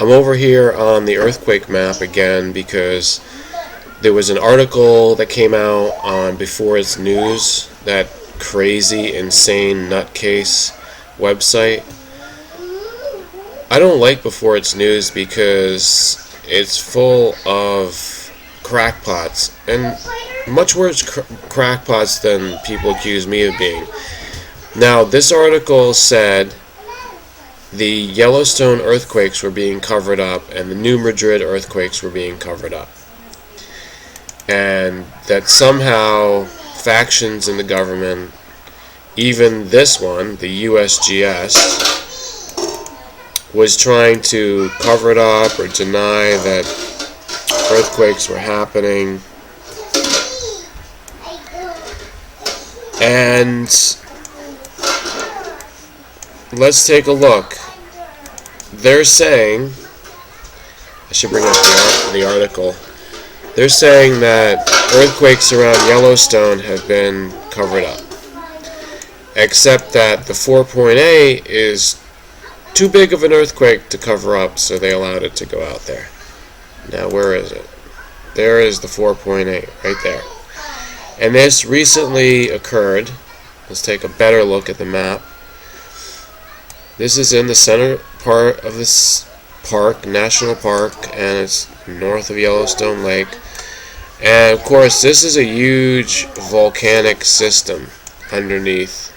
I'm over here on the earthquake map again because there was an article that came out on Beforeitsnews, that crazy, insane nutcase website. I don't like Beforeitsnews because it's full of crackpots, and much worse crackpots than people accuse me of being. Now, this article said the Yellowstone earthquakes were being covered up and the new Madrid earthquakes were being covered up, and that somehow factions in the government, even this one, the USGS, was trying to cover it up or deny that earthquakes were happening. And let's take a look. They're saying, I should bring up the article. They're saying that earthquakes around Yellowstone have been covered up, except that the 4.8 is too big of an earthquake to cover up, so they allowed it to go out there. Now, where is it? There is the 4.8 right there. And this recently occurred. Let's take a better look at the map. This is in the center part of this park, national park, and it's north of Yellowstone Lake. And of course, this is a huge volcanic system underneath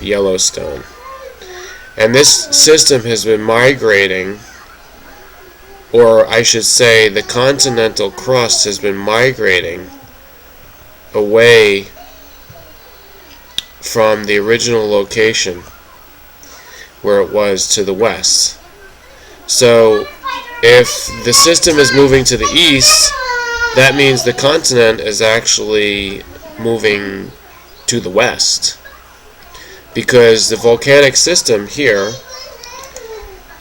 Yellowstone. And this system has been migrating, or I should say the continental crust has been migrating away from the original location where it was to the west. So if the system is moving to the east, that means the continent is actually moving to the west, because the volcanic system here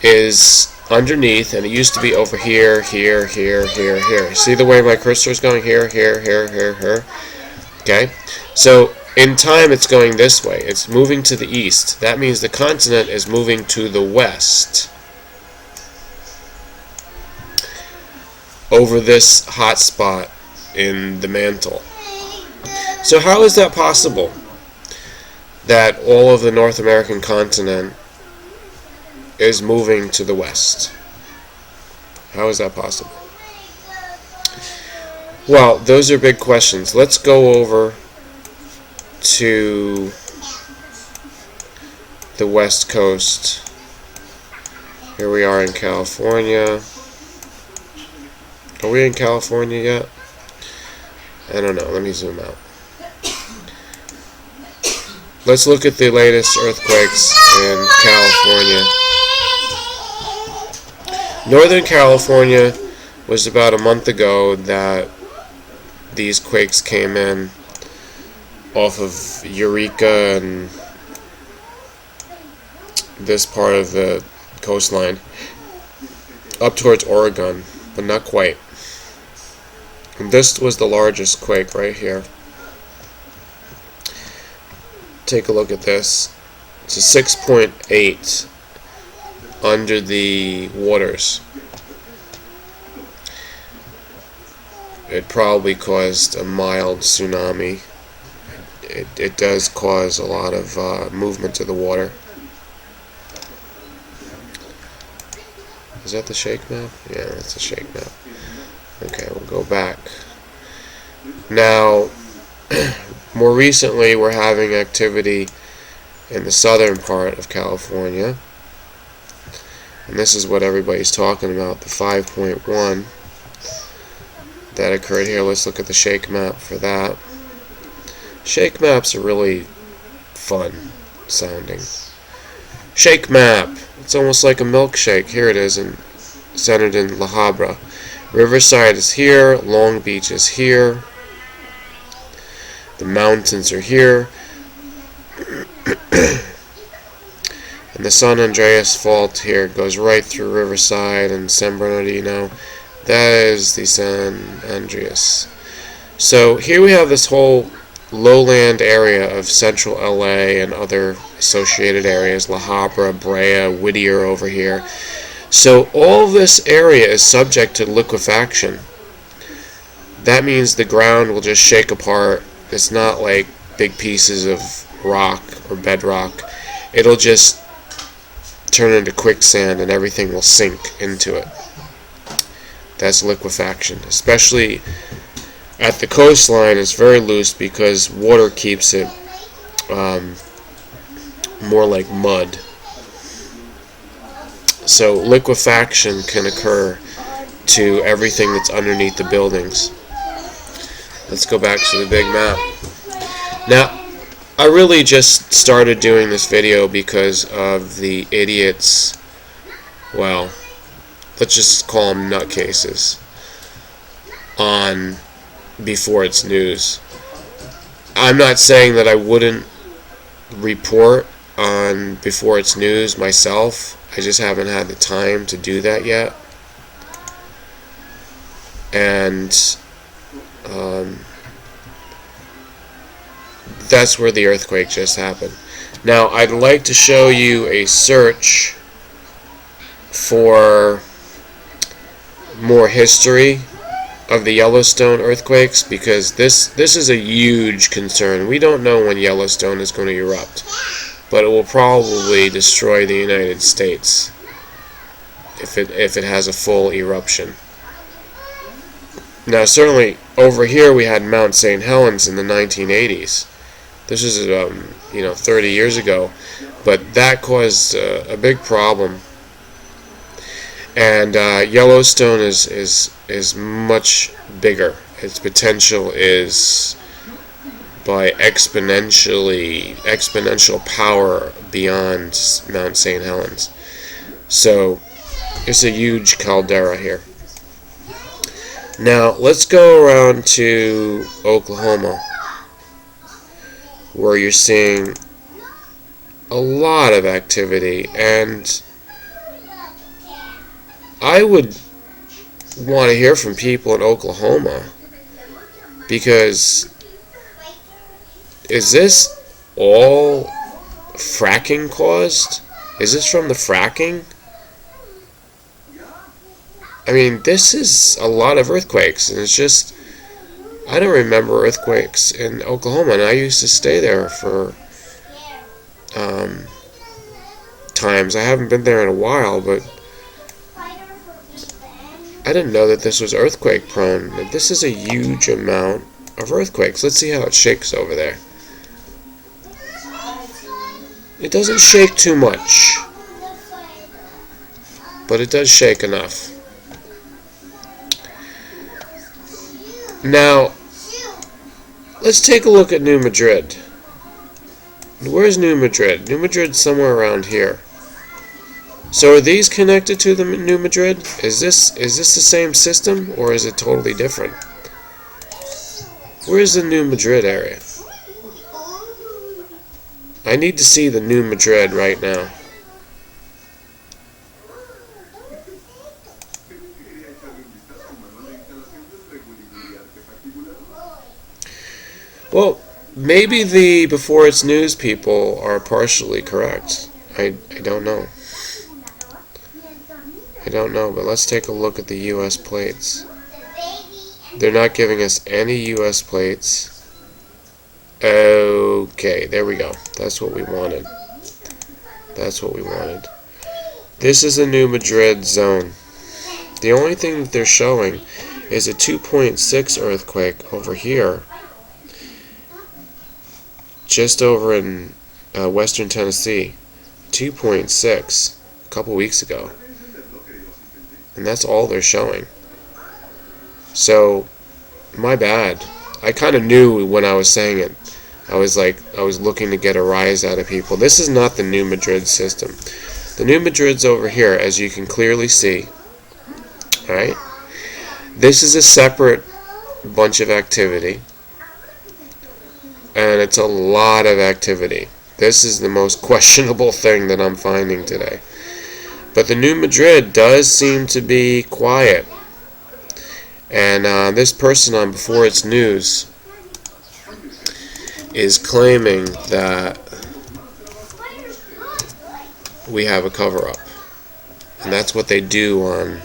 is underneath, and it used to be over here, here, here, here, here. See the way my cursor is going? Here, here, here, here, here. Okay? So in time it's going this way. It's moving to the east. That means the continent is moving to the west over this hot spot in the mantle. So how is that possible, that all of the North American continent is moving to the west? How is that possible? Well, those are big questions. Let's go over to the west coast. Here we are in California. Are we in California yet? I don't know. Let me zoom out. Let's look at the latest earthquakes in California. Northern California was about a month ago that these quakes came in off of Eureka and this part of the coastline up towards Oregon, but not quite. And this was the largest quake right here. Take a look at this. It's a 6.8 under the waters. It probably caused a mild tsunami. It does cause a lot of movement to the water. Is that the shake map? Yeah, that's the shake map. Okay, we'll go back. Now, more recently, we're having activity in the southern part of California. And this is what everybody's talking about, the 5.1 that occurred here. Let's look at the shake map for that. Shake maps are really fun sounding. Shake map. It's almost like a milkshake. Here it is, centered in La Habra. Riverside is here. Long Beach is here. The mountains are here. And the San Andreas Fault here goes right through Riverside and San Bernardino. That is the San Andreas. So here we have this whole lowland area of central LA and other associated areas, La Habra, Brea, Whittier over here. So all this area is subject to liquefaction. That means the ground will just shake apart. It's not like big pieces of rock or bedrock. It'll just turn into quicksand and everything will sink into it. That's liquefaction. Especially at the coastline, it's very loose because water keeps it more like mud. So liquefaction can occur to everything that's underneath the buildings. Let's go back to the big map. Now, I really just started doing this video because of the idiots, well, let's just call them nutcases, on Beforeitsnews. I'm not saying that I wouldn't report on Beforeitsnews myself. I just haven't had the time to do that yet. And that's where the earthquake just happened. Now, I'd like to show you a search for more history of the Yellowstone earthquakes, because this is a huge concern. We don't know when Yellowstone is going to erupt, but it will probably destroy the United States if it has a full eruption. Now, certainly over here we had Mount Saint Helens in the 1980s. This is 30 years ago, but that caused a big problem. And Yellowstone is much bigger. Its potential is by exponential power beyond Mount Saint Helens. So it's a huge caldera here. Now let's go around to Oklahoma, where you're seeing a lot of activity, and I would want to hear from people in Oklahoma, because is this all fracking caused? Is this from the fracking? I mean, this is a lot of earthquakes, and it's just, I don't remember earthquakes in Oklahoma, and I used to stay there for times. I haven't been there in a while, but I didn't know that this was earthquake prone. This is a huge amount of earthquakes. Let's see how it shakes over there. It doesn't shake too much, but it does shake enough. Now, let's take a look at New Madrid. Where's New Madrid? New Madrid's somewhere around here. So are these connected to the New Madrid? Is this the same system, or is it totally different? Where's the New Madrid area? I need to see the New Madrid right now. Well, maybe the Beforeitsnews people are partially correct. I don't know. I don't know, but let's take a look at the U.S. plates. They're not giving us any U.S. plates. Okay, there we go. That's what we wanted. That's what we wanted. This is a New Madrid zone. The only thing that they're showing is a 2.6 earthquake over here, just over in western Tennessee. 2.6 a couple weeks ago. And that's all they're showing. So, my bad. I kind of knew when I was saying it. I was looking to get a rise out of people. This is not the New Madrid system. The New Madrid's over here, as you can clearly see. Alright? This is a separate bunch of activity. And it's a lot of activity. This is the most questionable thing that I'm finding today. But the New Madrid does seem to be quiet. And this person on Beforeitsnews is claiming that we have a cover-up. And that's what they do on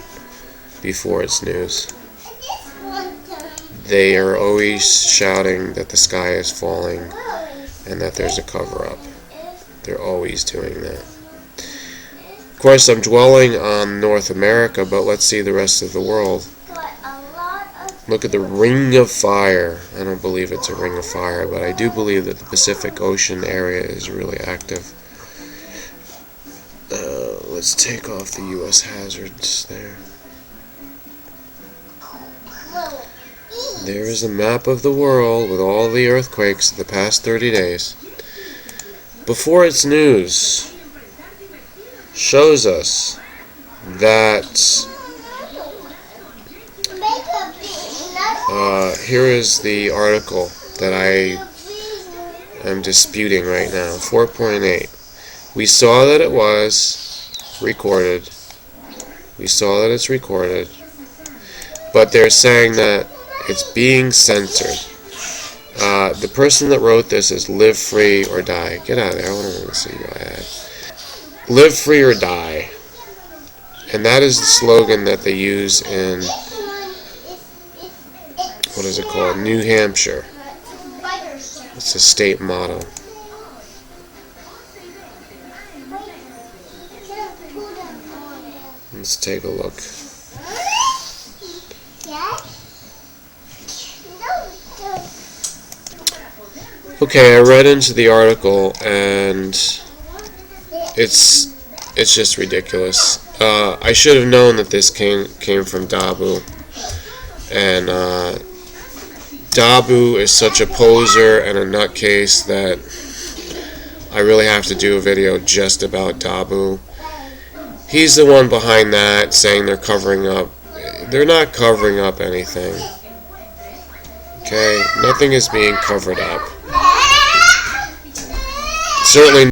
Beforeitsnews. They are always shouting that the sky is falling and that there's a cover-up. They're always doing that. Of course, I'm dwelling on North America, but let's see the rest of the world. Look at the ring of fire. I don't believe it's a ring of fire, but I do believe that the Pacific Ocean area is really active. Let's take off the U.S. hazards there. There is a map of the world with all the earthquakes of the past 30 days. Beforeitsnews shows us that here is the article that I am disputing right now. 4.8. We saw that it was recorded. We saw that it's recorded. But they're saying that it's being censored. The person that wrote this is Live Free or Die. Get out of there. I don't want to see your ad. Live Free or Die. And that is the slogan that they use in, what is it called? New Hampshire. It's a state motto. Let's take a look. Okay, I read into the article and it's just ridiculous. I should have known that this came from Dabu, and Dabu is such a poser and a nutcase that I really have to do a video just about Dabu. He's the one behind that, saying they're covering up. They're not covering up anything. Okay, nothing is being covered up. Certainly